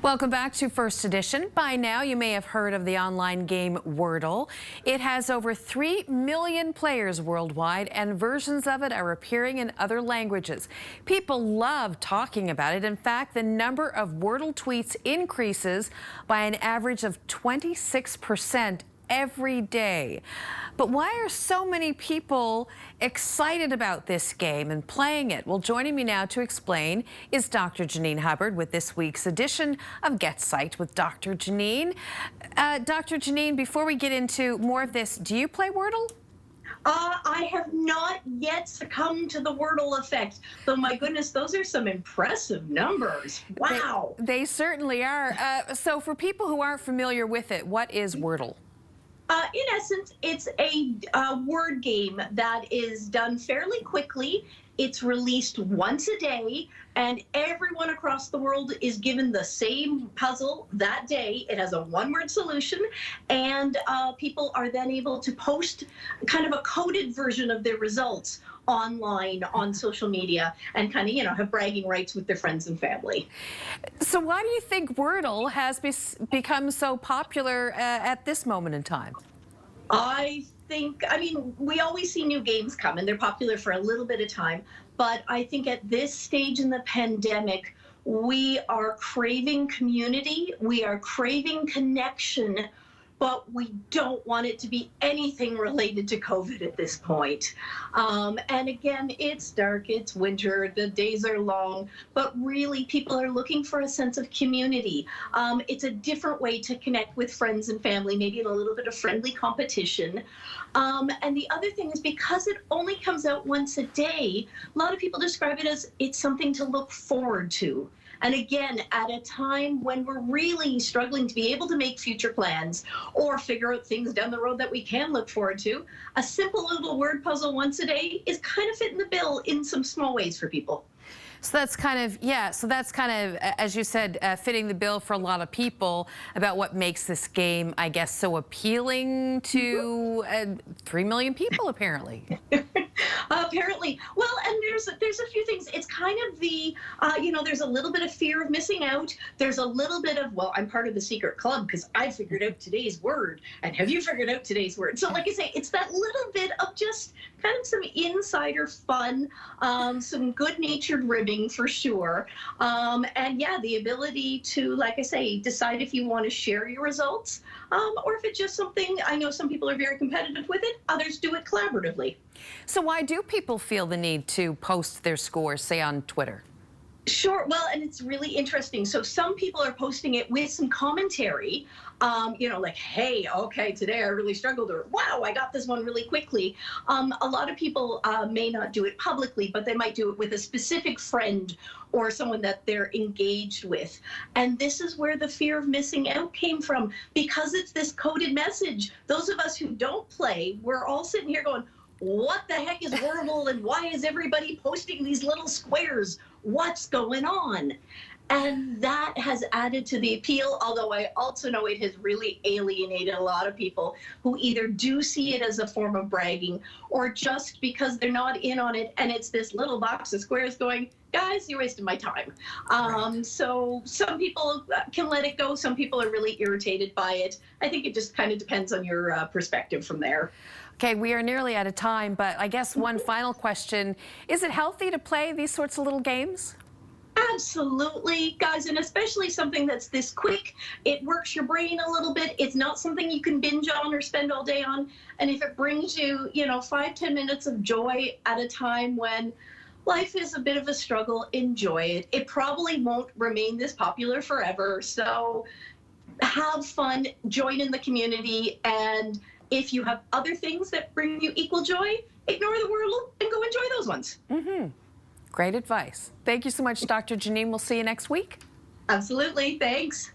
Welcome back to First Edition. By now, you may have heard of the online game Wordle. It has over 3 million players worldwide, and versions of it are appearing in other languages. People love talking about it. In fact, the number of Wordle tweets increases by an average of 26% every day. But why are so many people excited about this game and playing it? Well, joining me now to explain is Dr. Janine Hubbard with this week's edition of Get Psyched with Dr. Janine. Dr. Janine, before we get into more of this, do you play Wordle? I have not yet succumbed to the Wordle effect, though my goodness, those are some impressive numbers. Wow. They certainly are. So for people who aren't familiar with it, what is Wordle? In essence, it's a word game that is done fairly quickly. It's released once a day, and everyone across the world is given the same puzzle that day. It has a one-word solution, and people are then able to post kind of a coded version of their results online on social media and kind of, have bragging rights with their friends and family. So why do you think Wordle has become so popular at this moment in time? I mean, we always see new games come, and they're popular for a little bit of time. But I think at this stage in the pandemic, we are craving community, we are craving connection, but we don't want it to be anything related to COVID at this point. And again, it's dark, it's winter, the days are long, but really people are looking for a sense of community. It's a different way to connect with friends and family, maybe in a little bit of friendly competition. And the other thing is, because it only comes out once a day, a lot of people describe it as it's something to look forward to. And again, at a time when we're really struggling to be able to make future plans or figure out things down the road that we can look forward to, a simple little word puzzle once a day is kind of fitting the bill in some small ways for people. So that's kind of, as you said, fitting the bill for a lot of people about what makes this game, I guess, so appealing to 3 million people, apparently. Apparently. Well, and there's a few things. It's kind of the, there's a little bit of fear of missing out. There's a little bit of, well, I'm part of the secret club because I figured out today's word. And have you figured out today's word? So like I say, it's that little bit of just kind of some insider fun, some good-natured ribbing for sure. And yeah, the ability to, like I say, decide if you want to share your results or if it's just something, I know some people are very competitive with it, others do it collaboratively. So why do people feel the need to post their scores, say on Twitter? Sure. Well, and it's really interesting. So some people are posting it with some commentary, like, hey, okay, today I really struggled, or wow, I got this one really quickly. A lot of people may not do it publicly, but they might do it with a specific friend or someone that they're engaged with. And this is where the fear of missing out came from, because it's this coded message. Those of us who don't play, we're all sitting here going, what the heck is Wordle, and why is everybody posting these little squares? What's going on? And that has added to the appeal, although I also know it has really alienated a lot of people who either do see it as a form of bragging or just because they're not in on it and it's this little box of squares going, guys, you're wasting my time. Right. So some people can let it go. Some people are really irritated by it. I think it just kind of depends on your perspective from there. Okay, we are nearly out of time, but I guess one final question. Is it healthy to play these sorts of little games? Absolutely, guys, and especially something that's this quick. It works your brain a little bit. It's not something you can binge on or spend all day on. And if it brings you, 5-10 minutes of joy at a time when life is a bit of a struggle, enjoy it. It probably won't remain this popular forever. So have fun, join in the community, and if you have other things that bring you equal joy, ignore the Wordle and go enjoy those ones. Mm-hmm. Great advice. Thank you so much, Dr. Janine. We'll see you next week. Absolutely. Thanks.